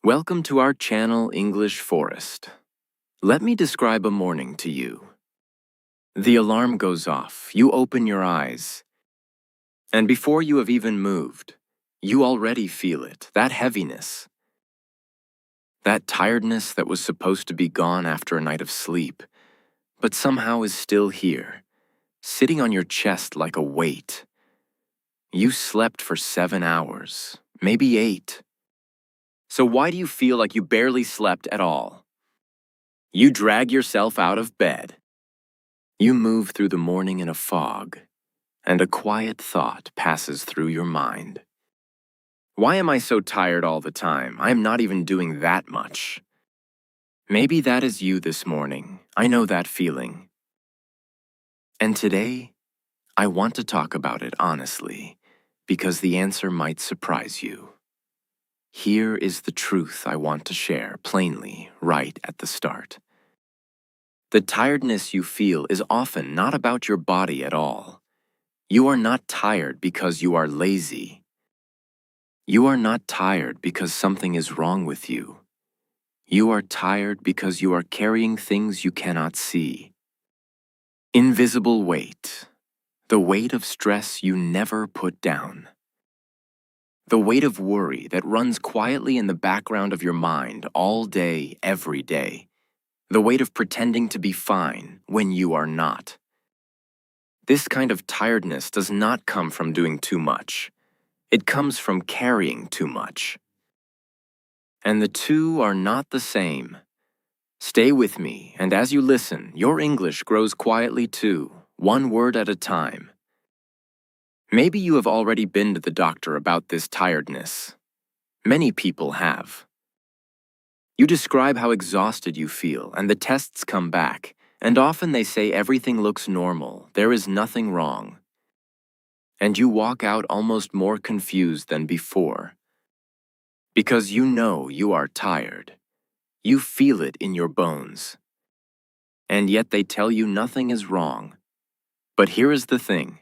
Welcome to our channel, English Forest. Let me describe a morning to you. The alarm goes off, you open your eyes, and before you have even moved, you already feel it, that heaviness, that tiredness that was supposed to be gone after a night of sleep, but somehow is still here, sitting on your chest like a weight. You slept for 7 hours, maybe 8. So why do you feel like you barely slept at all? You drag yourself out of bed. You move through the morning in a fog, and a quiet thought passes through your mind. Why am I so tired all the time? I am not even doing that much. Maybe that is you this morning. I know that feeling. And today, I want to talk about it honestly, because the answer might surprise you. Here is the truth I want to share plainly right at the start. The tiredness you feel is often not about your body at all. You are not tired because you are lazy. You are not tired because something is wrong with you. You are tired because you are carrying things you cannot see. Invisible weight. The weight of stress you never put down. The weight of worry that runs quietly in the background of your mind all day, every day. The weight of pretending to be fine when you are not. This kind of tiredness does not come from doing too much. It comes from carrying too much. And the two are not the same. Stay with me, and as you listen, your English grows quietly too, one word at a time. Maybe you have already been to the doctor about this tiredness. Many people have. You describe how exhausted you feel, and the tests come back, and often they say everything looks normal, there is nothing wrong. And you walk out almost more confused than before. Because you know you are tired. You feel it in your bones. And yet they tell you nothing is wrong. But here is the thing.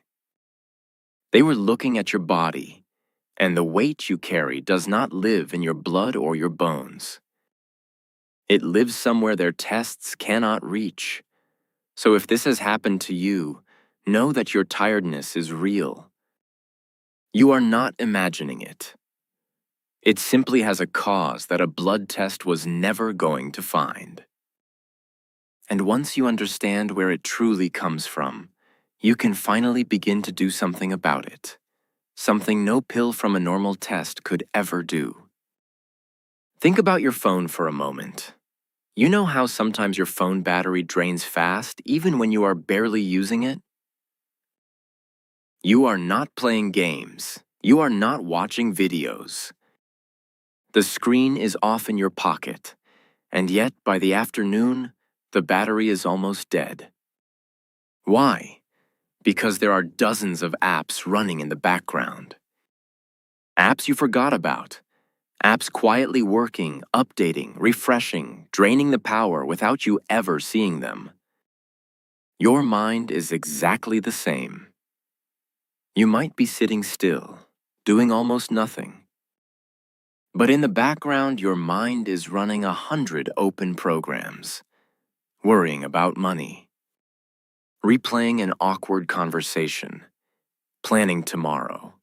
They were looking at your body, and the weight you carry does not live in your blood or your bones. It lives somewhere their tests cannot reach. So if this has happened to you, know that your tiredness is real. You are not imagining it. It simply has a cause that a blood test was never going to find. And once you understand where it truly comes from, you can finally begin to do something about it. Something no pill from a normal test could ever do. Think about your phone for a moment. You know how sometimes your phone battery drains fast even when you are barely using it? You are not playing games. You are not watching videos. The screen is off in your pocket, and yet by the afternoon, the battery is almost dead. Why? Because there are dozens of apps running in the background. Apps you forgot about. Apps quietly working, updating, refreshing, draining the power without you ever seeing them. Your mind is exactly the same. You might be sitting still, doing almost nothing. But in the background, your mind is running 100 open programs, worrying about money, replaying an awkward conversation, planning tomorrow,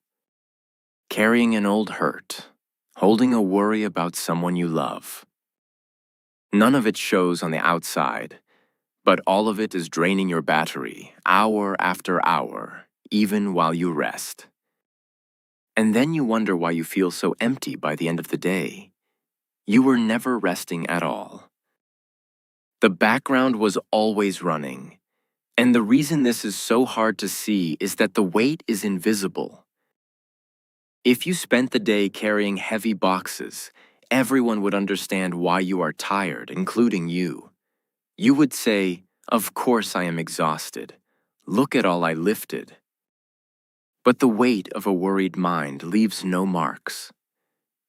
carrying an old hurt, holding a worry about someone you love. None of it shows on the outside, but all of it is draining your battery, hour after hour, even while you rest. And then you wonder why you feel so empty by the end of the day. You were never resting at all. The background was always running. And the reason this is so hard to see is that the weight is invisible. If you spent the day carrying heavy boxes, everyone would understand why you are tired, including you. You would say, "Of course I am exhausted. Look at all I lifted." But the weight of a worried mind leaves no marks.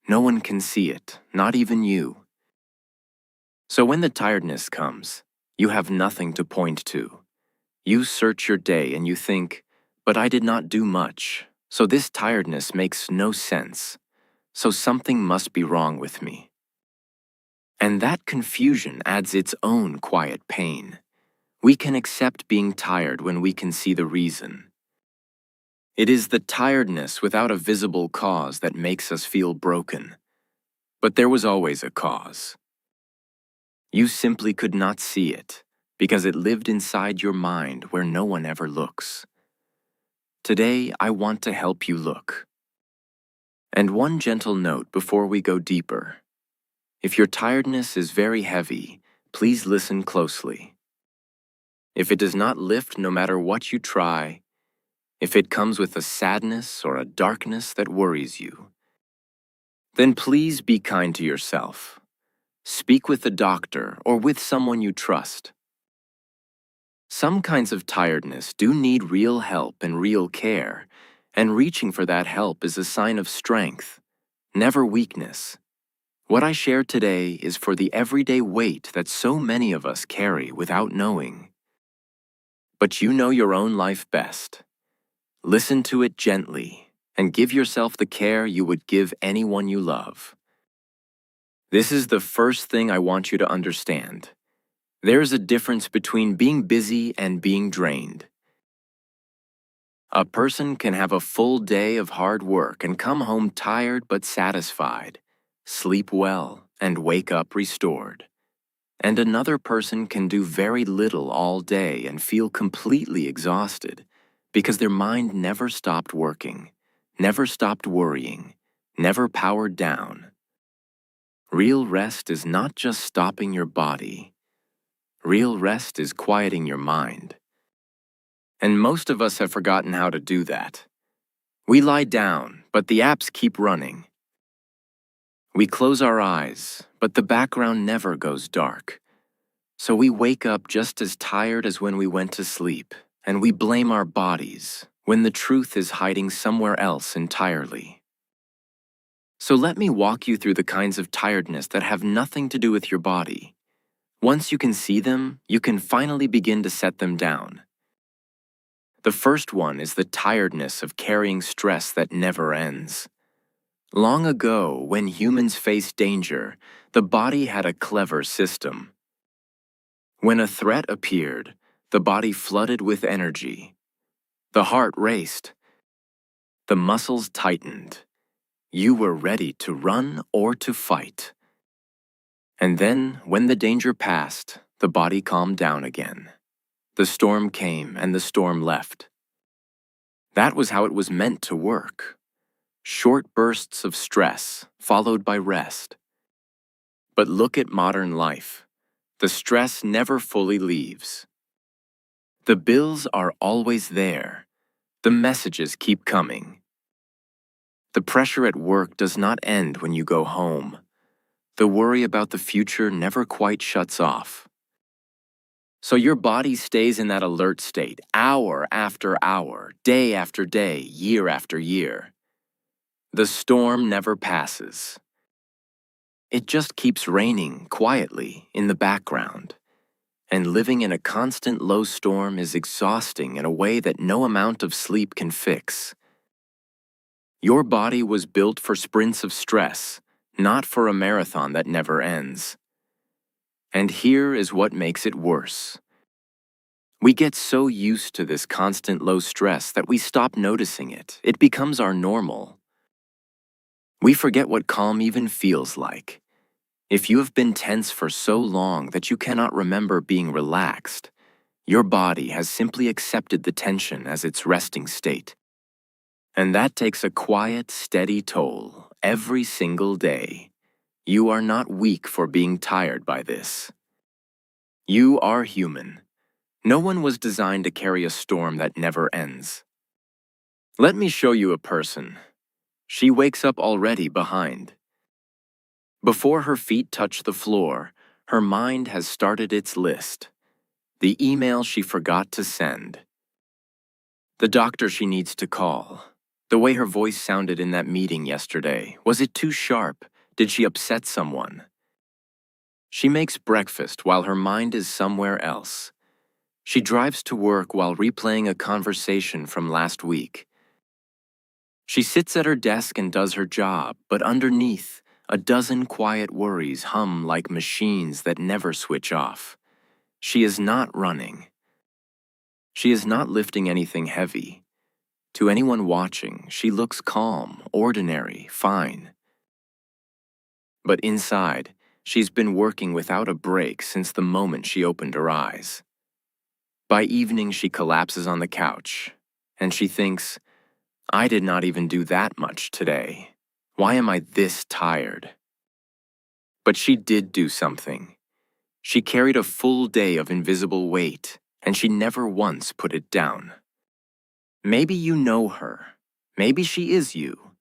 No one can see it, not even you. So when the tiredness comes, you have nothing to point to. You search your day and you think, "But I did not do much, so this tiredness makes no sense. So something must be wrong with me." And that confusion adds its own quiet pain. We can accept being tired when we can see the reason. It is the tiredness without a visible cause that makes us feel broken. But there was always a cause. You simply could not see it because it lived inside your mind where no one ever looks. Today, I want to help you look. And one gentle note before we go deeper. If your tiredness is very heavy, please listen closely. If it does not lift no matter what you try, if it comes with a sadness or a darkness that worries you, then please be kind to yourself. Speak with a doctor or with someone you trust. Some kinds of tiredness do need real help and real care, and reaching for that help is a sign of strength, never weakness. What I share today is for the everyday weight that so many of us carry without knowing. But you know your own life best. Listen to it gently and give yourself the care you would give anyone you love. This is the first thing I want you to understand. There is a difference between being busy and being drained. A person can have a full day of hard work and come home tired but satisfied, sleep well, and wake up restored. And another person can do very little all day and feel completely exhausted because their mind never stopped working, never stopped worrying, never powered down. Real rest is not just stopping your body. Real rest is quieting your mind. And most of us have forgotten how to do that. We lie down, but the apps keep running. We close our eyes, but the background never goes dark. So we wake up just as tired as when we went to sleep, and we blame our bodies when the truth is hiding somewhere else entirely. So let me walk you through the kinds of tiredness that have nothing to do with your body. Once you can see them, you can finally begin to set them down. The first one is the tiredness of carrying stress that never ends. Long ago, when humans faced danger, the body had a clever system. When a threat appeared, the body flooded with energy. The heart raced. The muscles tightened. You were ready to run or to fight. And then, when the danger passed, the body calmed down again. The storm came and the storm left. That was how it was meant to work. Short bursts of stress, followed by rest. But look at modern life. The stress never fully leaves. The bills are always there. The messages keep coming. The pressure at work does not end when you go home. The worry about the future never quite shuts off. So your body stays in that alert state, hour after hour, day after day, year after year. The storm never passes. It just keeps raining quietly in the background. And living in a constant low storm is exhausting in a way that no amount of sleep can fix. Your body was built for sprints of stress, not for a marathon that never ends. And here is what makes it worse. We get so used to this constant low stress that we stop noticing it. It becomes our normal. We forget what calm even feels like. If you have been tense for so long that you cannot remember being relaxed, your body has simply accepted the tension as its resting state. And that takes a quiet, steady toll every single day. You are not weak for being tired by this. You are human. No one was designed to carry a storm that never ends. Let me show you a person. She wakes up already behind. Before her feet touch the floor, her mind has started its list. The email she forgot to send. The doctor she needs to call. The way her voice sounded in that meeting yesterday. Was it too sharp? Did she upset someone? She makes breakfast while her mind is somewhere else. She drives to work while replaying a conversation from last week. She sits at her desk and does her job, but underneath, A dozen quiet worries hum like machines that never switch off. She is not running. She is not lifting anything heavy. To anyone watching, she looks calm, ordinary, fine. But inside, she's been working without a break since the moment she opened her eyes. By evening, she collapses on the couch, and she thinks, I did not even do that much today. Why am I this tired? But she did do something. She carried a full day of invisible weight, and she never once put it down. Maybe you know her. Maybe she is you.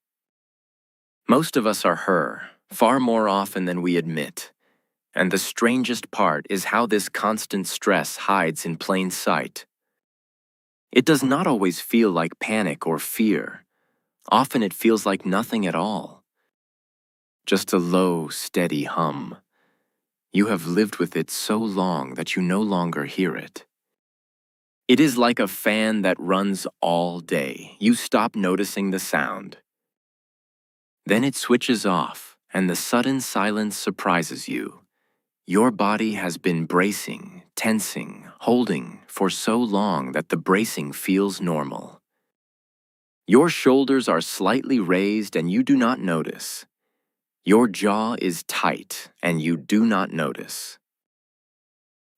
Most of us are her, far more often than we admit. And the strangest part is how this constant stress hides in plain sight. It does not always feel like panic or fear. Often it feels like nothing at all. Just a low, steady hum. You have lived with it so long that you no longer hear it. It is like a fan that runs all day. You stop noticing the sound. Then it switches off, and the sudden silence surprises you. Your body has been bracing, tensing, holding for so long that the bracing feels normal. Your shoulders are slightly raised and you do not notice. Your jaw is tight and you do not notice.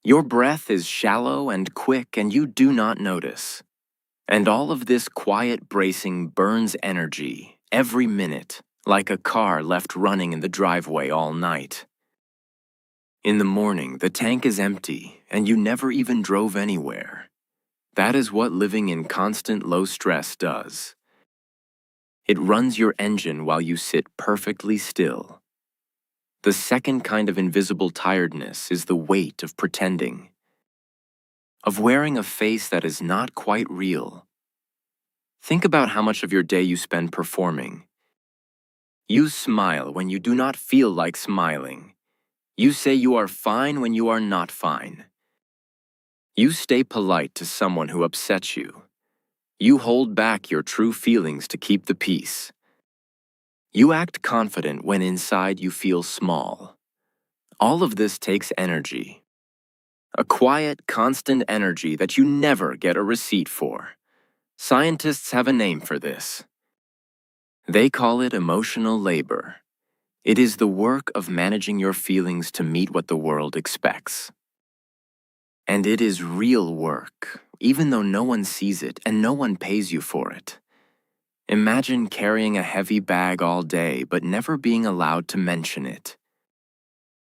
Your breath is shallow and quick and you do not notice. And all of this quiet bracing burns energy every minute, like a car left running in the driveway all night. In the morning, the tank is empty, and you never even drove anywhere. That is what living in constant low stress does. It runs your engine while you sit perfectly still. The second kind of invisible tiredness is the weight of pretending, of wearing a face that is not quite real. Think about how much of your day you spend performing. You smile when you do not feel like smiling. You say you are fine when you are not fine. You stay polite to someone who upsets you. You hold back your true feelings to keep the peace. You act confident when inside you feel small. All of this takes energy. A quiet, constant energy that you never get a receipt for. Scientists have a name for this. They call it emotional labor. It is the work of managing your feelings to meet what the world expects. And it is real work, even though no one sees it and no one pays you for it. Imagine carrying a heavy bag all day but never being allowed to mention it.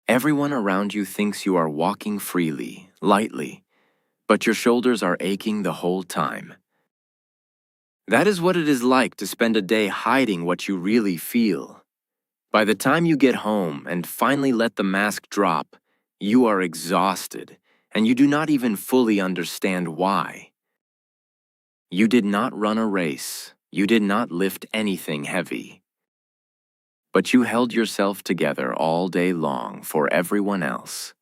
Everyone around you thinks you are walking freely, lightly, but your shoulders are aching the whole time. That is what it is like to spend a day hiding what you really feel. By the time you get home and finally let the mask drop, you are exhausted, and you do not even fully understand why. You did not run a race. You did not lift anything heavy. But you held yourself together all day long for everyone else.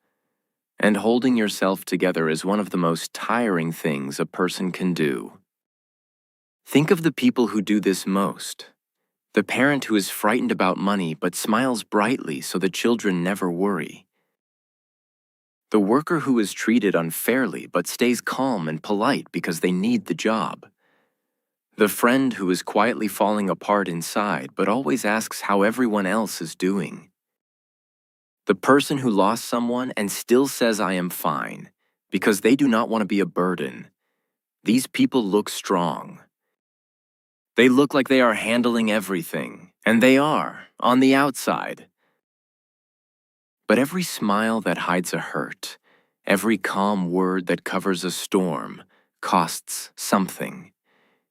And holding yourself together is one of the most tiring things a person can do. Think of the people who do this most. The parent who is frightened about money but smiles brightly so the children never worry. The worker who is treated unfairly but stays calm and polite because they need the job. The friend who is quietly falling apart inside but always asks how everyone else is doing. The person who lost someone and still says I am fine because they do not want to be a burden. These people look strong. They look like they are handling everything, and they are, on the outside. But every smile that hides a hurt, every calm word that covers a storm, costs something.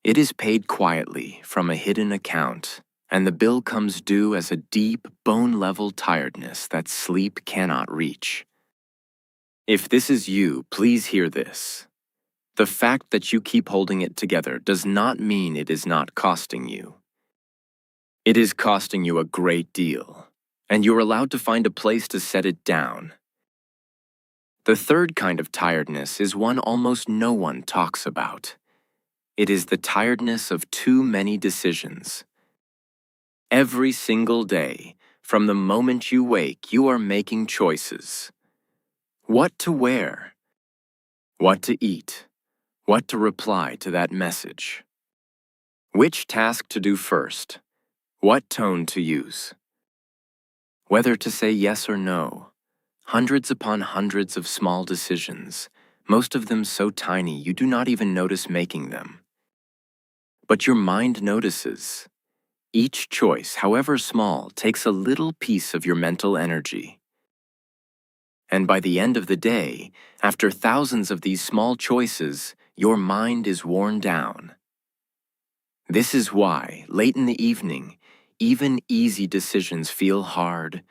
It is paid quietly from a hidden account, and the bill comes due as a deep, bone-level tiredness that sleep cannot reach. If this is you, please hear this. The fact that you keep holding it together does not mean it is not costing you. It is costing you a great deal, and you're allowed to find a place to set it down. The third kind of tiredness is one almost no one talks about. It is the tiredness of too many decisions. Every single day, From the moment you wake, you are making choices. What to wear, what to eat, what to reply to that message. Which task to do first, what tone to use. Whether to say yes or no. Hundreds upon hundreds of small decisions, most of them so tiny you do not even notice making them. But your mind notices. Each choice, however small, takes a little piece of your mental energy. And by the end of the day, after thousands of these small choices, your mind is worn down. This is why, late in the evening, even easy decisions feel hard.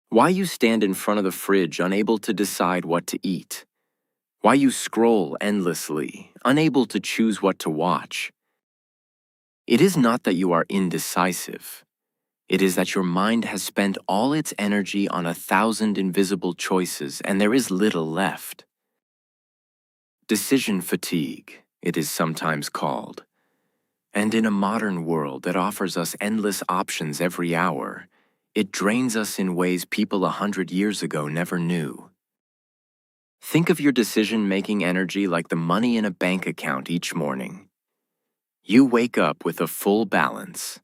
Why you stand in front of the fridge unable to decide what to eat. Why you scroll endlessly, unable to choose what to watch. It is not that you are indecisive. It is that your mind has spent all its energy on 1,000 invisible choices and there is little left. Decision fatigue, it is sometimes called. And in a modern world that offers us endless options every hour, it drains us in ways people 100 years ago never knew. Think of your decision-making energy like the money in a bank account each morning. You wake up with a full balance.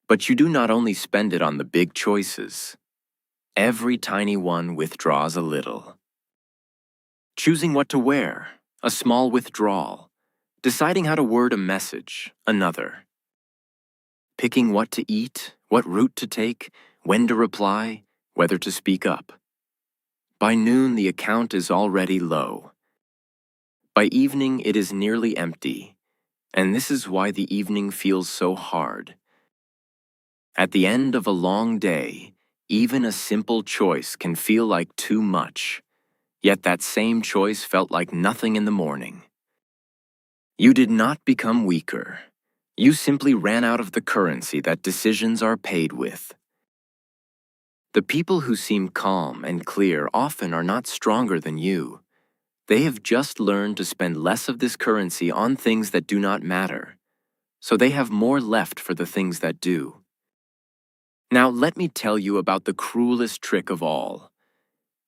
But you do not only spend it on the big choices. Every tiny one withdraws a little. Choosing what to wear, a small withdrawal. Deciding how to word a message, another. Picking what to eat, what route to take, when to reply, whether to speak up. By noon, the account is already low. By evening, it is nearly empty, and this is why the evening feels so hard. At the end of a long day, even a simple choice can feel like too much, yet that same choice felt like nothing in the morning. You did not become weaker. You simply ran out of the currency that decisions are paid with. The people who seem calm and clear often are not stronger than you. They have just learned to spend less of this currency on things that do not matter, so they have more left for the things that do. Now let me tell you about the cruelest trick of all.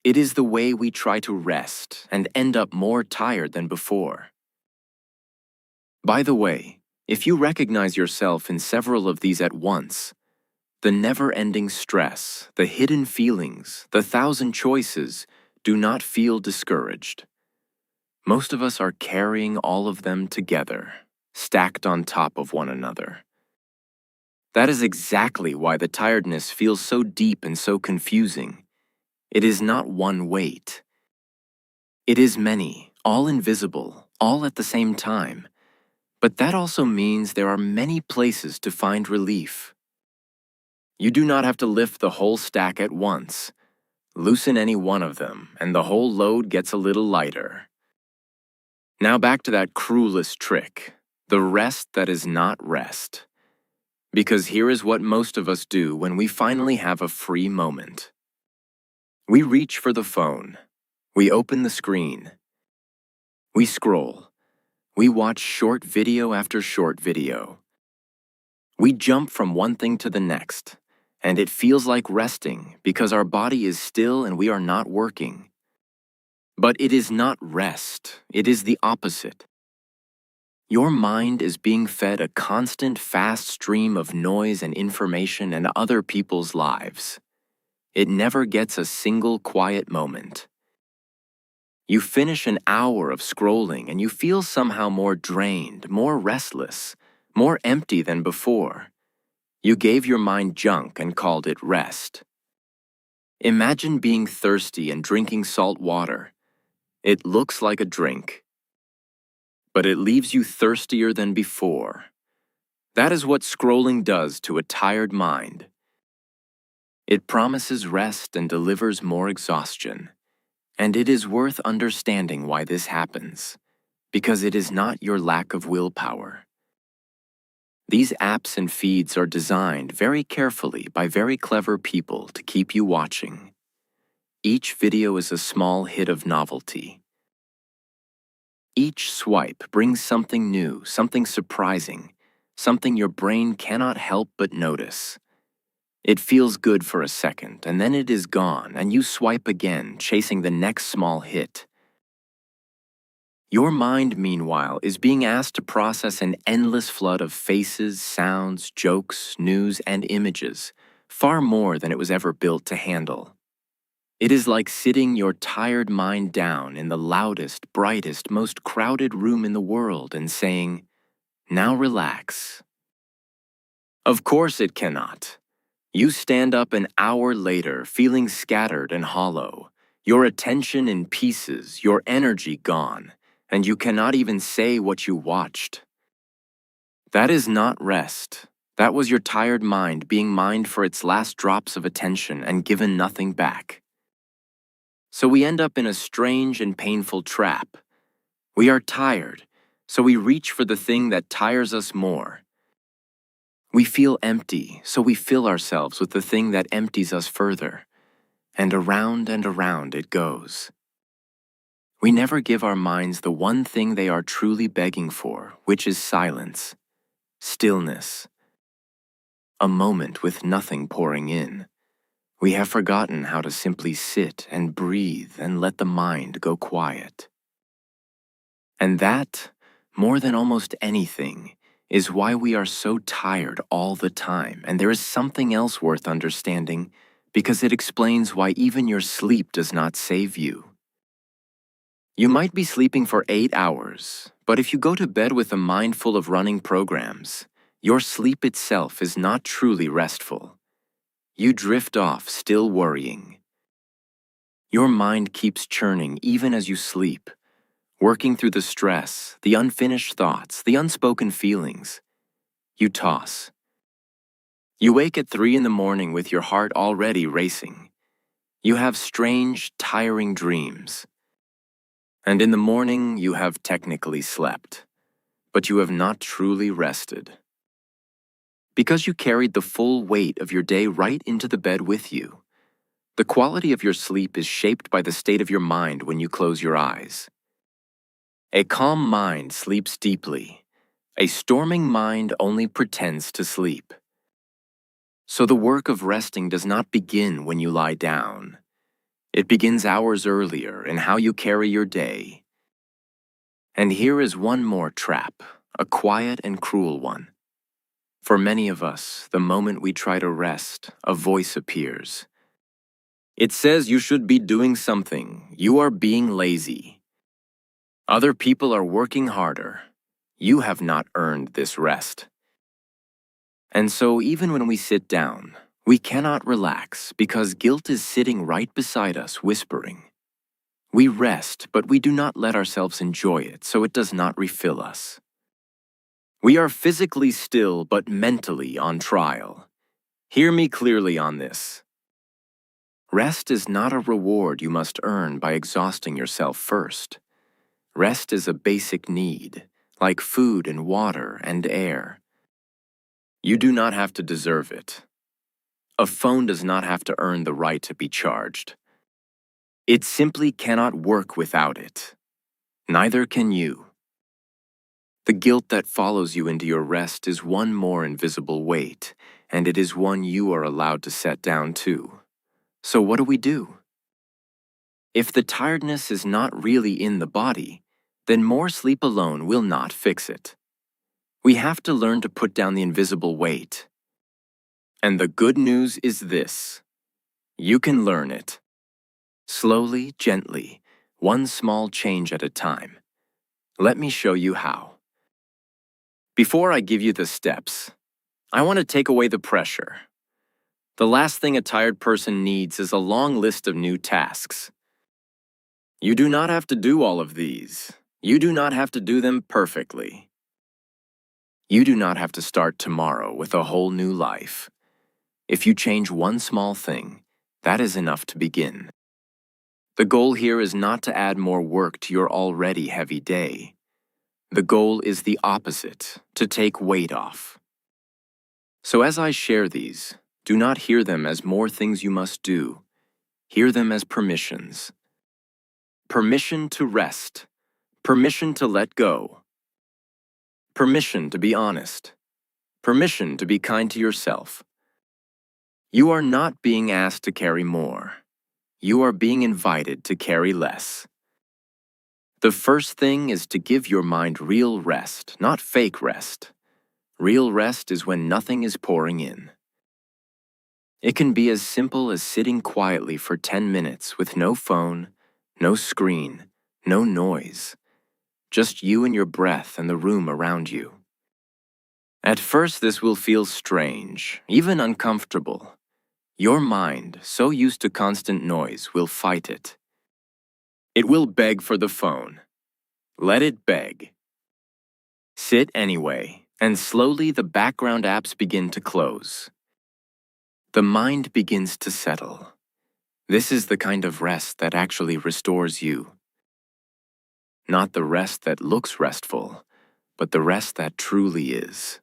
It is the way we try to rest and end up more tired than before. By the way, if you recognize yourself in several of these at once, the never-ending stress, the hidden feelings, the 1,000 choices, do not feel discouraged. Most of us are carrying all of them together, stacked on top of one another. That is exactly why the tiredness feels so deep and so confusing. It is not one weight. It is many, all invisible, all at the same time. But that also means there are many places to find relief. You do not have to lift the whole stack at once. Loosen any one of them, and the whole load gets a little lighter. Now back to that cruelest trick, the rest that is not rest. Because here is what most of us do when we finally have a free moment. We reach for the phone. We open the screen. We scroll. We watch short video after short video. We jump from one thing to the next, and it feels like resting because our body is still and we are not working. But it is not rest, it is the opposite. Your mind is being fed a constant fast stream of noise and information and other people's lives. It never gets a single quiet moment. You finish an hour of scrolling and you feel somehow more drained, more restless, more empty than before. You gave your mind junk and called it rest. Imagine being thirsty and drinking salt water. It looks like a drink, but it leaves you thirstier than before. That is what scrolling does to a tired mind. It promises rest and delivers more exhaustion. And it is worth understanding why this happens, because it is not your lack of willpower. These apps and feeds are designed very carefully by very clever people to keep you watching. Each video is a small hit of novelty. Each swipe brings something new, something surprising, something your brain cannot help but notice. It feels good for a second, and then it is gone, and you swipe again, chasing the next small hit. Your mind, meanwhile, is being asked to process an endless flood of faces, sounds, jokes, news, and images, far more than it was ever built to handle. It is like sitting your tired mind down in the loudest, brightest, most crowded room in the world and saying, "Now relax." Of course it cannot. You stand up an hour later feeling scattered and hollow, your attention in pieces, your energy gone, and you cannot even say what you watched. That is not rest. That was your tired mind being mined for its last drops of attention and given nothing back. So we end up in a strange and painful trap. We are tired, so we reach for the thing that tires us more. We feel empty, so we fill ourselves with the thing that empties us further. And around it goes. We never give our minds the one thing they are truly begging for, which is silence, stillness, a moment with nothing pouring in. We have forgotten how to simply sit and breathe and let the mind go quiet. And that, more than almost anything, is why we are so tired all the time, and there is something else worth understanding because it explains why even your sleep does not save you. You might be sleeping for 8 hours, but if you go to bed with a mind full of running programs, your sleep itself is not truly restful. You drift off, still worrying. Your mind keeps churning even as you sleep, working through the stress, the unfinished thoughts, the unspoken feelings. You toss. You wake at 3 in the morning with your heart already racing. You have strange, tiring dreams. And in the morning, you have technically slept, but you have not truly rested. Because you carried the full weight of your day right into the bed with you. The quality of your sleep is shaped by the state of your mind when you close your eyes. A calm mind sleeps deeply. A storming mind only pretends to sleep. So the work of resting does not begin when you lie down. It begins hours earlier in how you carry your day. And here is one more trap, a quiet and cruel one. For many of us, the moment we try to rest, a voice appears. It says you should be doing something. You are being lazy. Other people are working harder. You have not earned this rest. And so even when we sit down, we cannot relax because guilt is sitting right beside us whispering. We rest, but we do not let ourselves enjoy it, so it does not refill us. We are physically still, but mentally on trial. Hear me clearly on this. Rest is not a reward you must earn by exhausting yourself first. Rest is a basic need, like food and water and air. You do not have to deserve it. A phone does not have to earn the right to be charged. It simply cannot work without it. Neither can you. The guilt that follows you into your rest is one more invisible weight, and it is one you are allowed to set down too. So what do we do? If the tiredness is not really in the body, then more sleep alone will not fix it. We have to learn to put down the invisible weight. And the good news is this: you can learn it. Slowly, gently, one small change at a time. Let me show you how. Before I give you the steps, I want to take away the pressure. The last thing a tired person needs is a long list of new tasks. You do not have to do all of these. You do not have to do them perfectly. You do not have to start tomorrow with a whole new life. If you change one small thing, that is enough to begin. The goal here is not to add more work to your already heavy day. The goal is the opposite, to take weight off. So as I share these, do not hear them as more things you must do. Hear them as permissions. Permission to rest. Permission to let go. Permission to be honest. Permission to be kind to yourself. You are not being asked to carry more. You are being invited to carry less. The first thing is to give your mind real rest, not fake rest. Real rest is when nothing is pouring in. It can be as simple as sitting quietly for 10 minutes with no phone, no screen, no noise. Just you and your breath and the room around you. At first, this will feel strange, even uncomfortable. Your mind, so used to constant noise, will fight it. It will beg for the phone. Let it beg. Sit anyway, and slowly the background apps begin to close. The mind begins to settle. This is the kind of rest that actually restores you. Not the rest that looks restful, but the rest that truly is.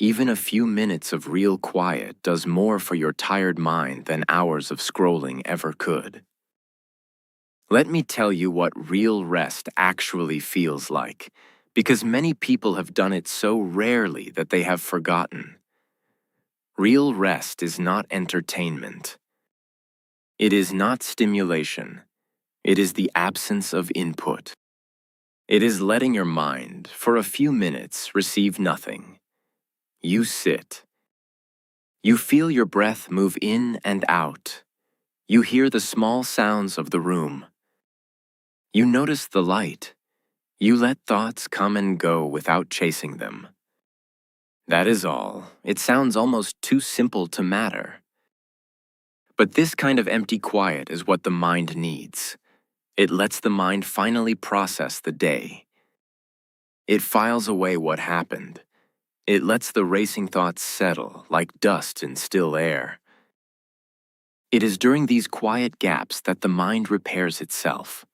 Even a few minutes of real quiet does more for your tired mind than hours of scrolling ever could. Let me tell you what real rest actually feels like, because many people have done it so rarely that they have forgotten. Real rest is not entertainment. It is not stimulation. It is the absence of input. It is letting your mind, for a few minutes, receive nothing. You sit. You feel your breath move in and out. You hear the small sounds of the room. You notice the light. You let thoughts come and go without chasing them. That is all. It sounds almost too simple to matter. But this kind of empty quiet is what the mind needs. It lets the mind finally process the day. It files away what happened. It lets the racing thoughts settle like dust in still air. It is during these quiet gaps that the mind repairs itself.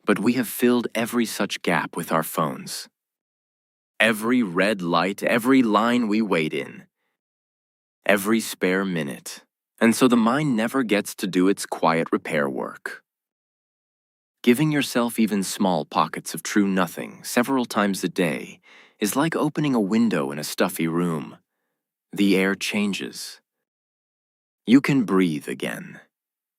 But we have filled every such gap with our phones. Every red light, every line we wait in. Every spare minute. And so the mind never gets to do its quiet repair work. Giving yourself even small pockets of true nothing several times a day is like opening a window in a stuffy room. The air changes. You can breathe again.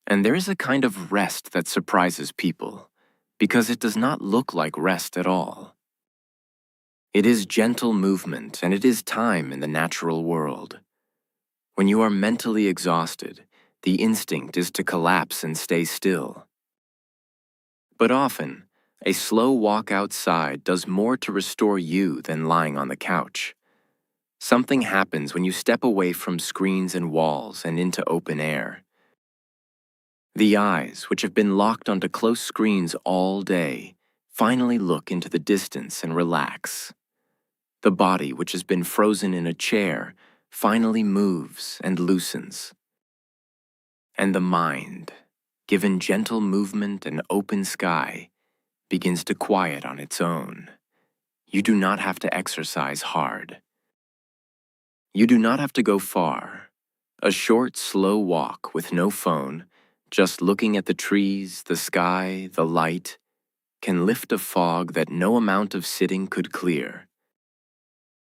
And there is a kind of rest that surprises people, because it does not look like rest at all. It is gentle movement, and it is time in the natural world. When you are mentally exhausted, the instinct is to collapse and stay still. But often, a slow walk outside does more to restore you than lying on the couch. Something happens when you step away from screens and walls and into open air. The eyes, which have been locked onto close screens all day, finally look into the distance and relax. The body, which has been frozen in a chair, finally moves and loosens. And the mind, given gentle movement and open sky, begins to quiet on its own. You do not have to exercise hard. You do not have to go far. A short, slow walk with no phone, just looking at the trees, the sky, the light, can lift a fog that no amount of sitting could clear.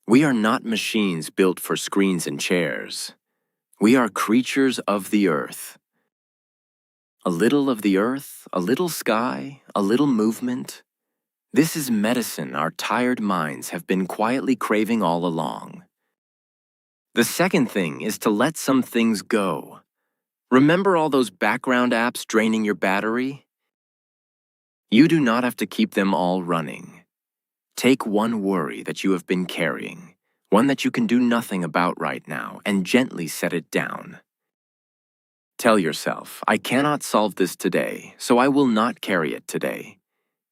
We are not machines built for screens and chairs. We are creatures of the earth. A little of the earth, a little sky, a little movement. This is medicine our tired minds have been quietly craving all along. The second thing is to let some things go. Remember all those background apps draining your battery? You do not have to keep them all running. Take one worry that you have been carrying, one that you can do nothing about right now, and gently set it down. Tell yourself, I cannot solve this today, so I will not carry it today.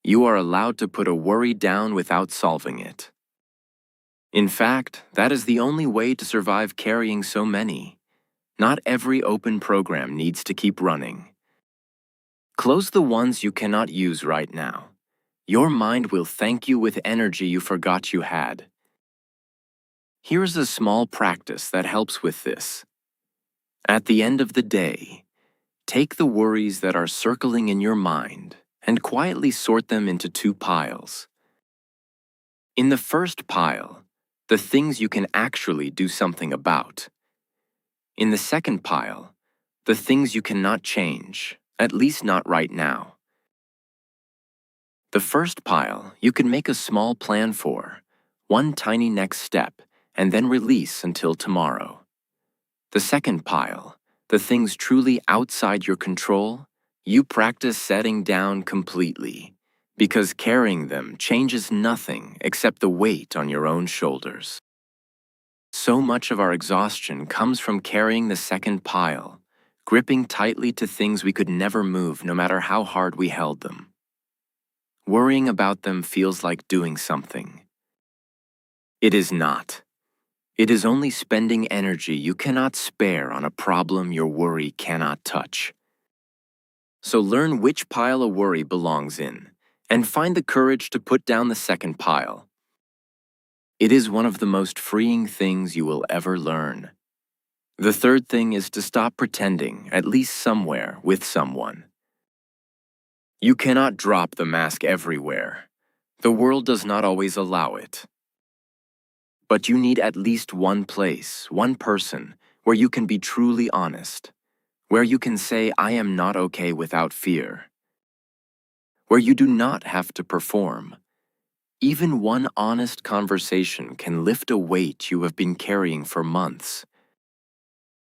You are allowed to put a worry down without solving it. In fact, that is the only way to survive carrying so many. Not every open program needs to keep running. Close the ones you cannot use right now. Your mind will thank you with energy you forgot you had. Here is a small practice that helps with this. At the end of the day, take the worries that are circling in your mind and quietly sort them into two piles. In the first pile, the things you can actually do something about. In the second pile, the things you cannot change, at least not right now. The first pile you can make a small plan for, one tiny next step, and then release until tomorrow. The second pile, the things truly outside your control, you practice setting down completely, because carrying them changes nothing except the weight on your own shoulders. So much of our exhaustion comes from carrying the second pile, gripping tightly to things we could never move no matter how hard we held them. Worrying about them feels like doing something. It is not. It is only spending energy you cannot spare on a problem your worry cannot touch. So learn which pile of worry belongs in, and find the courage to put down the second pile. It is one of the most freeing things you will ever learn. The third thing is to stop pretending, at least somewhere, with someone. You cannot drop the mask everywhere. The world does not always allow it. But you need at least one place, one person, where you can be truly honest, where you can say, I am not okay without fear, where you do not have to perform. Even one honest conversation can lift a weight you have been carrying for months.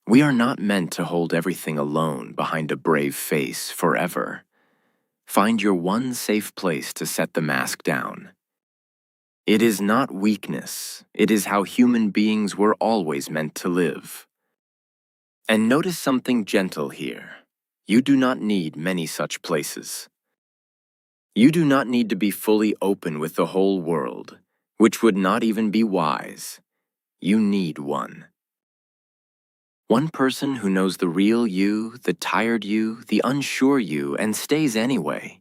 We are not meant to hold everything alone behind a brave face forever. Find your one safe place to set the mask down. It is not weakness, it is how human beings were always meant to live. And notice something gentle here. You do not need many such places. You do not need to be fully open with the whole world, which would not even be wise. You need one. One person who knows the real you, the tired you, the unsure you, and stays anyway.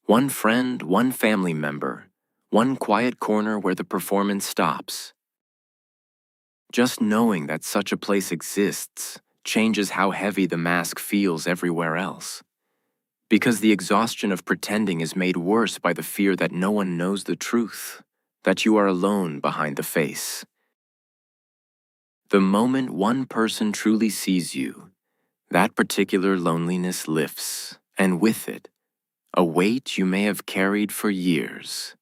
One friend, one family member, one quiet corner where the performance stops. Just knowing that such a place exists changes how heavy the mask feels everywhere else. Because the exhaustion of pretending is made worse by the fear that no one knows the truth, that you are alone behind the face. The moment one person truly sees you, that particular loneliness lifts, and with it, a weight you may have carried for years.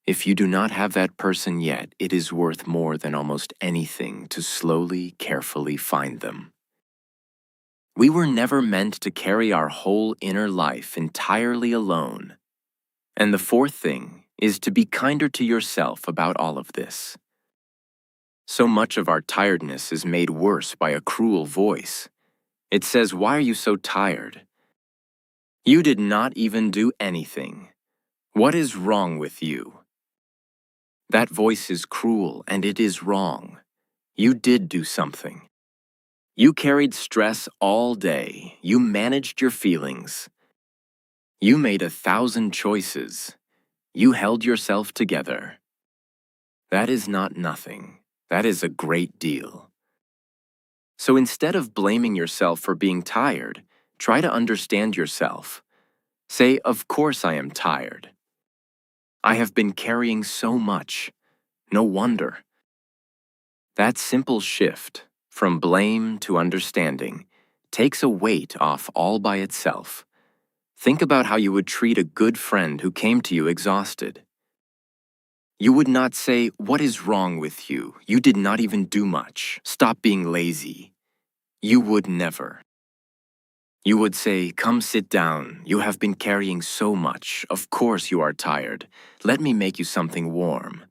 If you do not have that person yet, it is worth more than almost anything to slowly, carefully find them. We were never meant to carry our whole inner life entirely alone. And the fourth thing is to be kinder to yourself about all of this. So much of our tiredness is made worse by a cruel voice. It says, "Why are you so tired? You did not even do anything. What is wrong with you?" That voice is cruel and it is wrong. You did do something. You carried stress all day. You managed your feelings. You made 1,000 choices. You held yourself together. That is not nothing. That is a great deal. So instead of blaming yourself for being tired, try to understand yourself. Say, of course I am tired. I have been carrying so much. No wonder. That simple shift, from blame to understanding, takes a weight off all by itself. Think about how you would treat a good friend who came to you exhausted. You would not say, "What is wrong with you? You did not even do much. Stop being lazy." You would never. You would say, "Come sit down. You have been carrying so much. Of course you are tired. Let me make you something warm."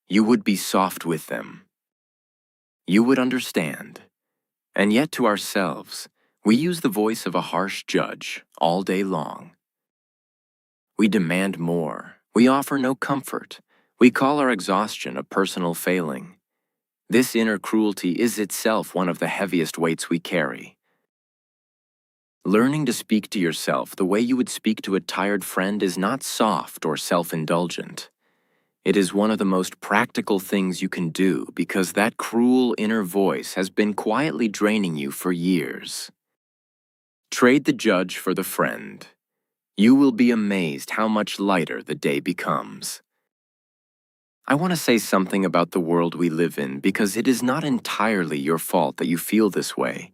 You would be soft with them. You would understand. And yet to ourselves, we use the voice of a harsh judge all day long. We demand more. We offer no comfort. We call our exhaustion a personal failing. This inner cruelty is itself one of the heaviest weights we carry. Learning to speak to yourself the way you would speak to a tired friend is not soft or self-indulgent. It is one of the most practical things you can do because that cruel inner voice has been quietly draining you for years. Trade the judge for the friend. You will be amazed how much lighter the day becomes. I want to say something about the world we live in because it is not entirely your fault that you feel this way.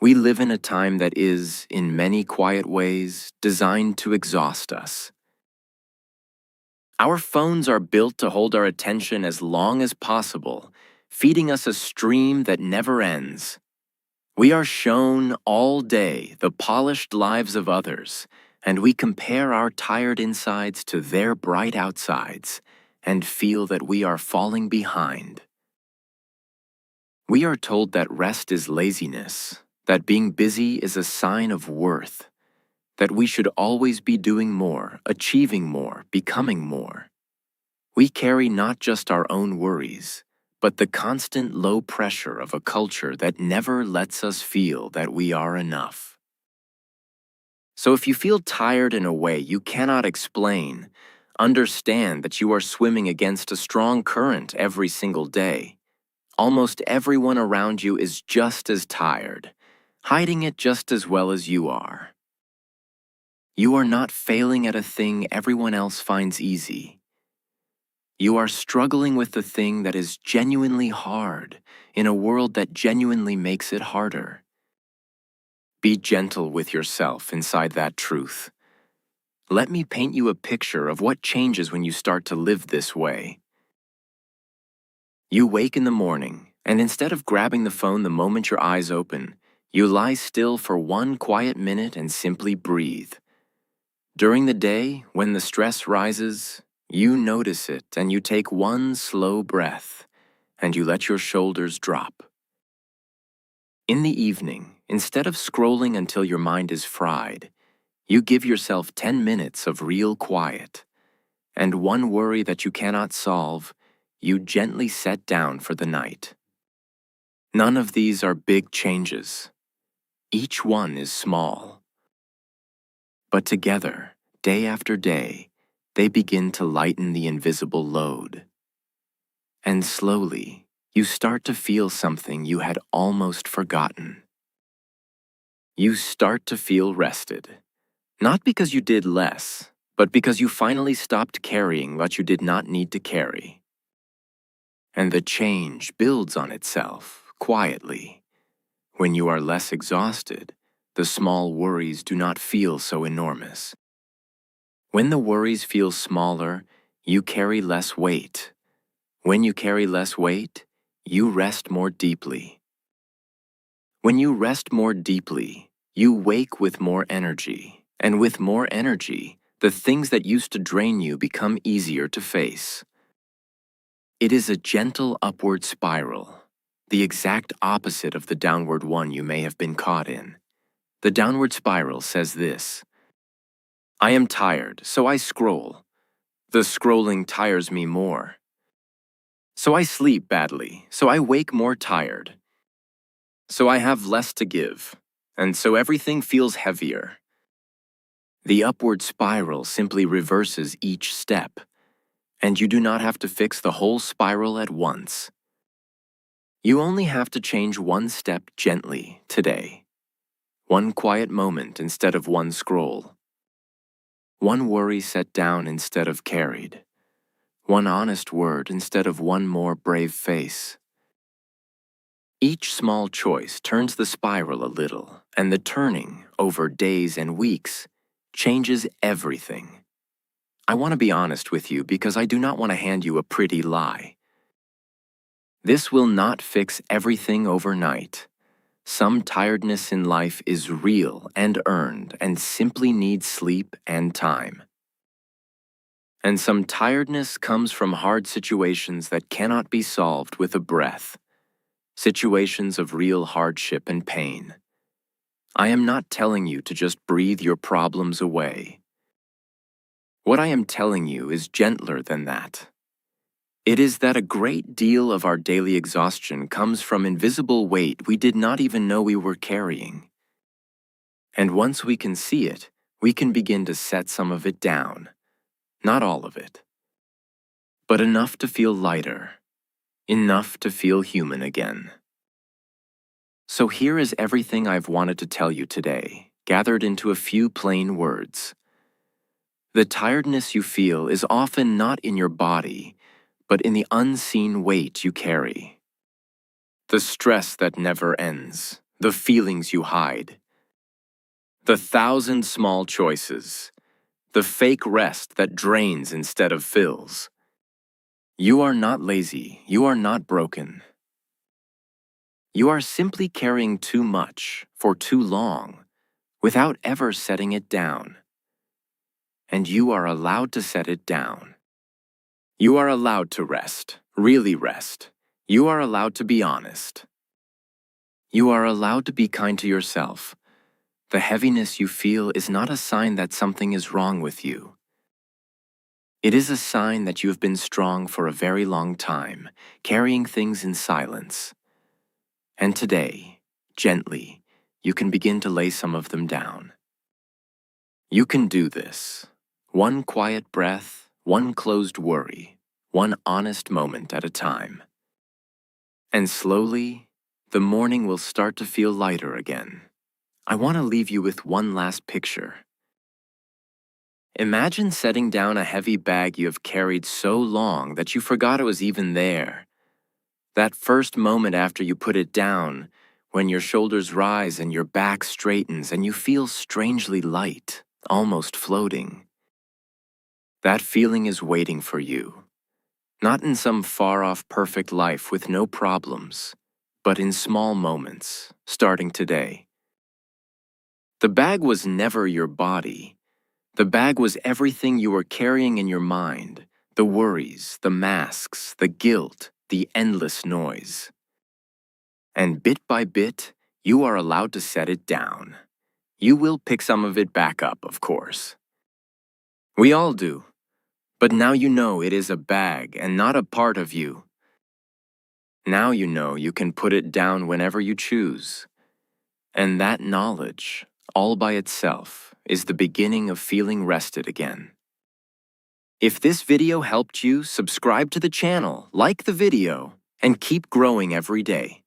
We live in a time that is, in many quiet ways, designed to exhaust us. Our phones are built to hold our attention as long as possible, feeding us a stream that never ends. We are shown all day the polished lives of others, and we compare our tired insides to their bright outsides and feel that we are falling behind. We are told that rest is laziness, that being busy is a sign of worth, that we should always be doing more, achieving more, becoming more. We carry not just our own worries, but the constant low pressure of a culture that never lets us feel that we are enough. So if you feel tired in a way you cannot explain, understand that you are swimming against a strong current every single day. Almost everyone around you is just as tired, hiding it just as well as you are. You are not failing at a thing everyone else finds easy. You are struggling with the thing that is genuinely hard in a world that genuinely makes it harder. Be gentle with yourself inside that truth. Let me paint you a picture of what changes when you start to live this way. You wake in the morning, and instead of grabbing the phone the moment your eyes open, you lie still for one quiet minute and simply breathe. During the day, when the stress rises, you notice it and you take one slow breath, and you let your shoulders drop. In the evening, instead of scrolling until your mind is fried, you give yourself 10 minutes of real quiet. And one worry that you cannot solve, you gently set down for the night. None of these are big changes. Each one is small. But together, day after day, they begin to lighten the invisible load. And slowly, you start to feel something you had almost forgotten. You start to feel rested. Not because you did less, but because you finally stopped carrying what you did not need to carry. And the change builds on itself, quietly. When you are less exhausted, the small worries do not feel so enormous. When the worries feel smaller, you carry less weight. When you carry less weight, you rest more deeply. When you rest more deeply, you wake with more energy. And with more energy, the things that used to drain you become easier to face. It is a gentle upward spiral, the exact opposite of the downward one you may have been caught in. The downward spiral says this: I am tired, so I scroll. The scrolling tires me more. So I sleep badly, so I wake more tired. So I have less to give, and so everything feels heavier. The upward spiral simply reverses each step, and you do not have to fix the whole spiral at once. You only have to change one step gently today. One quiet moment instead of one scroll. One worry set down instead of carried. One honest word instead of one more brave face. Each small choice turns the spiral a little, and the turning, over days and weeks, changes everything. I want to be honest with you because I do not want to hand you a pretty lie. This will not fix everything overnight. Some tiredness in life is real and earned and simply needs sleep and time. And some tiredness comes from hard situations that cannot be solved with a breath. Situations of real hardship and pain. I am not telling you to just breathe your problems away. What I am telling you is gentler than that. It is that a great deal of our daily exhaustion comes from invisible weight we did not even know we were carrying. And once we can see it, we can begin to set some of it down. Not all of it, but enough to feel lighter, enough to feel human again. So here is everything I've wanted to tell you today, gathered into a few plain words. The tiredness you feel is often not in your body, but in the unseen weight you carry. The stress that never ends, the feelings you hide, the thousand small choices, the fake rest that drains instead of fills. You are not lazy, you are not broken. You are simply carrying too much for too long without ever setting it down. And you are allowed to set it down. You are allowed to rest, really rest. You are allowed to be honest. You are allowed to be kind to yourself. The heaviness you feel is not a sign that something is wrong with you. It is a sign that you have been strong for a very long time, carrying things in silence. And today, gently, you can begin to lay some of them down. You can do this. One quiet breath, one closed worry, one honest moment at a time. And slowly, the morning will start to feel lighter again. I want to leave you with one last picture. Imagine setting down a heavy bag you have carried so long that you forgot it was even there. That first moment after you put it down, when your shoulders rise and your back straightens and you feel strangely light, almost floating. That feeling is waiting for you. Not in some far-off perfect life with no problems, but in small moments, starting today. The bag was never your body. The bag was everything you were carrying in your mind, the worries, the masks, the guilt, the endless noise. And bit by bit, you are allowed to set it down. You will pick some of it back up, of course. We all do. But now you know it is a bag and not a part of you. Now you know you can put it down whenever you choose. And that knowledge, all by itself, is the beginning of feeling rested again. If this video helped you, subscribe to the channel, like the video, and keep growing every day.